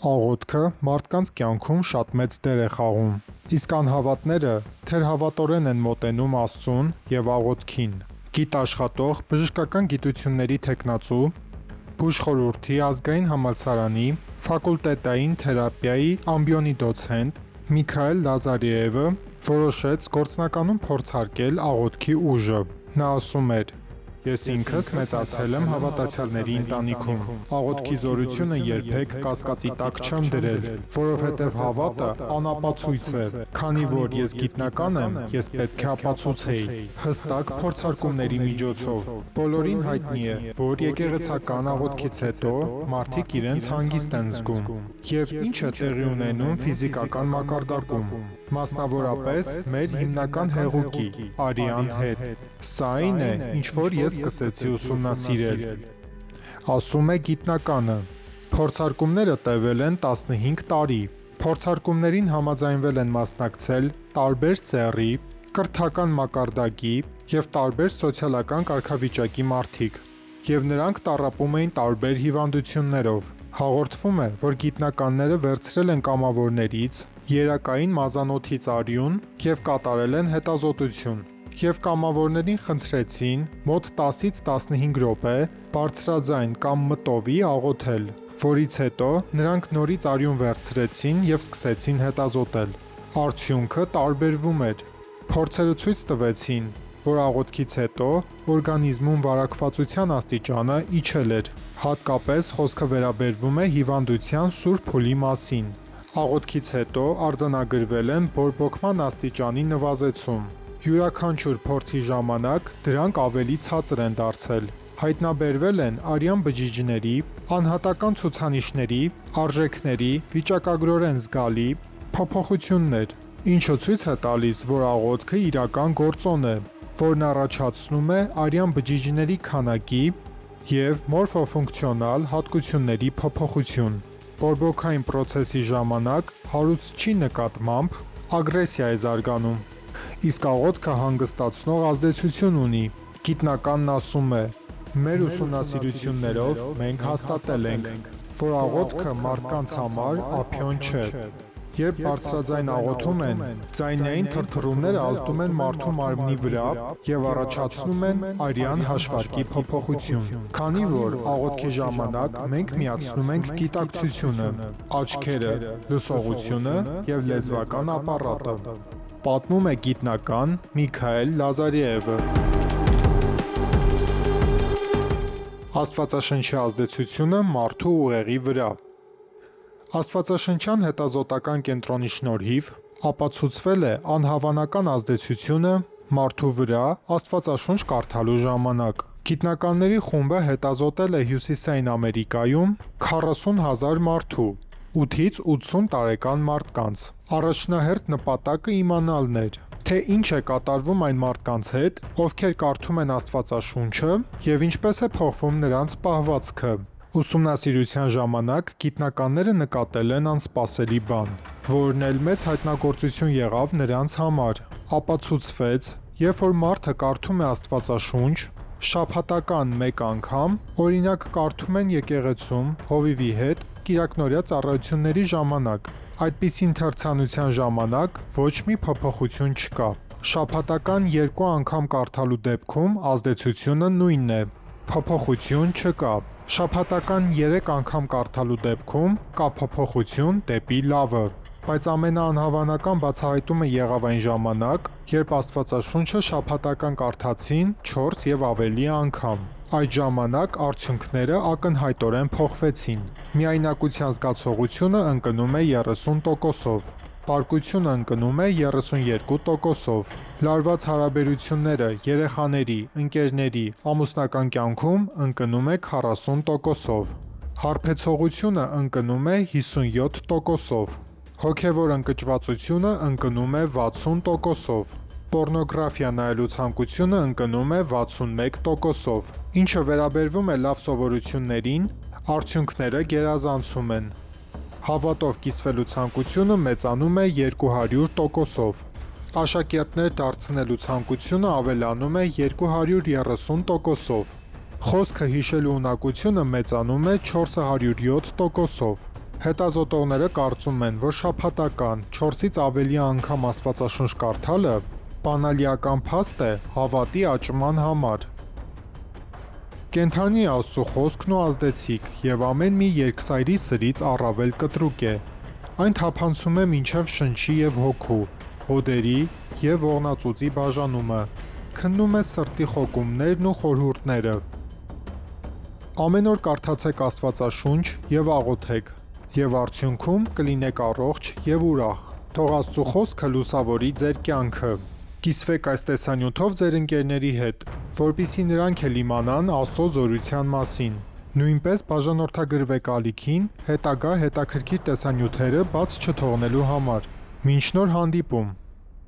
Աղոթքը մարդկանց կյանքում շատ մեծ դեր է խաղում, իսկ անհավատները թերհավատորեն են մոտենում Աստծուն և աղոթքին։ Գիտաշխատող, բժշկական գիտությունների թեկնածու, բուժխորհրդի ազգային համալսարանի ֆակուլտետային թերապիայի ամբիոնի դոցենտ Միքայել Լազարեևը որոշեց գործնականում փորձարկել աղոթքի ուժը։ Նա ասում էր. «Ես ինքս մեծացել եմ հավատացյալների ընտանիքում։ Աղոթքի զորությունը երբեք կասկածի տակ չեմ դրել, որովհետև հավատը անապացույց է։ Քանի որ ես գիտնական եմ, ես պետք է ապացուցեի հստակ փորձարկումների միջոցով։ Բոլորին հայտնի է, որ եկեղեցական աղոթքից հետո մարդիկ իրենց հանգիստ են զգում։ Եվ ինչ է տեղի ունենում ֆիզիկական մակարդակում, մասնավորապես մեր հիմնական հեղուկի՝ արյան հետ։ Սա այն է, ինչ որ ես սկսեցի ուսումնասիրել», ասում է գիտնականը։ Փորձարկումները տևել են 15 տարի։ Փորձարկումներին համաձայնվել են մասնակցել տարբեր սեռի, կրթական մակարդակի և տարբեր սոցիալական կարգավիճակի մարդիկ, և նրանք տառապում էին տարբեր հիվանդություններով։ Հաղորդվում է, որ գիտնականները վերցրել են կամավորներից երակային մազանոթից արյուն և կատարել են հետազոտություն, և կամավորներին խնդրեցին մոտ 10-ից 15 րոպե բարձրաձայն կամ մտովի աղոթել, որից հետո նրանք նորից արյուն վերցրեցին և սկսեցին հետազոտել։ Արդյունքը տարբերվում էր։ Փորձերը ցույց տվեցին, որ աղոթքից հետո օրգանիզմում վարակվածության աստիճանը իջել էր։ Հատկապես խոսքը վերաբերվում է հիվանդության սուր փուլի մասին։ Աղոթքից հետո արձանագրվել են բորբոքման աստիճանի նվազեցում։ Յուրաքանչյուր փորձի ժամանակ դրանք ավելի ցածր են դարձել։ Հայտնաբերվել են արյան բջիջների, անհատական ցուցանիշների, արժեքների վիճակագրորեն զգալի փոփոխություններ, ինչը ցույց է տալիս, որ աղոթքը իրական գործոն է, որն առաջացնում է արյան բջիջների քանակի և մորֆոֆունկցիոնալ հատկությունների փոփոխություն։ Բորբոքային պրոցեսի ժամանակ հարուցչի նկատմամբ ագրեսիա է զարգանում, իսկ աղոթքը հանգստացնող ազդեցություն ունի։ Գիտնականն ասում է. «Մեր ուսումնասիրություններով մենք հաստատել ենք, որ աղոթքը մարդկանց համար ափիոն չէ։ Երբ բարձրաձայն աղոթում են, ձայնային թրթռումները ազդում են մարդու մարմնի վրա և առաջացնում են արյան հաշվարկի փոփոխություն։ Քանի որ աղոթքի ժամանակ մենք միացնում ենք գիտակցությունը, աչքերը, լսողությունը և լեզվական ապարատը», պատմում է գիտնական Միքայել Լազարեևը։ Աստվածաշնչի ազդեցությունը մարդու ուղեղի վրա։ Աստվածաշնչյան հետազոտական կենտրոնի շնորհիվ ապացուցվել է անհավանական ազդեցությունը մարդու վրա Աստվածաշունչ կարդալու ժամանակ։ Գիտնականների խումբը հետազոտել է Հյուսիսային Ամերիկայում 40,000 մարդու 8-ից 80 տարեկան մարդկանց։ Առաջնահերթ նպատակը իմանալն էր, թե ինչ է կատարվում այն մարդկանց հետ, ովքեր կարդում են Աստվածաշունչը, և ինչպես է փոխվում նրանց պահվածքը։ Ուսումնասիրության ժամանակ գիտնականները նկատել են անսպասելի բան, որն էլ մեծ հայտնագործություն եղավ նրանց համար։ Ապացուցվեց, երբ որ մարդը կարդում է Աստվածաշունչ, շաբաթական մեկ անգամ, օրինակ կարդում են եկեղեցում հովիվի հետ կիրակնօրյա ծառայությունների ժամանակ, այդպիսի ընթերցանության ժամանակ ոչ մի փոփոխություն չկա։ Շաբաթական 2 անգամ կարդալու դեպքում ազդեցությունը նույնն է, փոփոխություն չկա։ Շաբաթական 3 անգամ կարդալու դեպքում կա փոփոխություն դեպի լավը։ Բայց ամենաանհավանական բացահայտումը եղավ այն ժամանակ, երբ Աստվածաշունչը շաբաթական կարդացին 4 և ավելի անգամ։ Այդ ժամանակ արդյունքները ակնհայտորեն փոխվեցին։ Միայնակության զգացողությունը ընկնում է 30%-ով, պարկությունը ընկնում է 32%-ով, լարված հարաբերությունները երեխաների, ընկերների, ամուսնական կյանքում ընկնում է 40%-ով, հարբեցողությունը ընկնում է 57%-ով, հոգևոր ընկճվածությունը ընկնում է 60%-ով, պոռնոգրաֆիա նայելու ցանկությունը ընկնում է 61%-ով։ Ինչը վերաբերվում է լավ սովորություններին, արդյունքները գերազանցում են։ Հավատով կիսվելու ցանկությունը մեծանում է 200%-ով։ Աշակերտներ դարձնելու ցանկությունը ավելանում է 230%-ով։ Խոսքը հիշելու ունակությունը մեծանում է 407%-ով։ Հետազոտողները կարծում են, որ շաբաթական 4-ից ավելի անգամ Աստվածաշունչ կարդալը բանալիական փաստ է հավատի աճման համար։ Կենդանի է Աստծո խոսքն ու ազդեցիկ, եւ ամեն մի երկսայրի սրից առավել կտրուկ է։ Այն թափանցում է մինչև շնչի եւ հոգու, հոդերի եւ ողնածուծի բաժանումը, քննում է սրտի խոկումներն ու խորհուրդները։ Ամեն օր կարդացեք Աստվածաշունչ եւ աղոթեք, եւ արդյունքում կլինեք առողջ եւ ուրախ։ Թող Աստծո խոսքը լուսավորի ձեր կյանքը։ Կիսվեք այս տեսանյութով ձեր ընկերների հետ, որպեսզի նրանք էլ իմանան Աստծո զորության մասին։ Նույնպես բաժանորդագրվեք ալիքին հետագա հետաքրքիր տեսանյութերը բաց չթողնելու համար։ Մինչ նոր հանդիպում։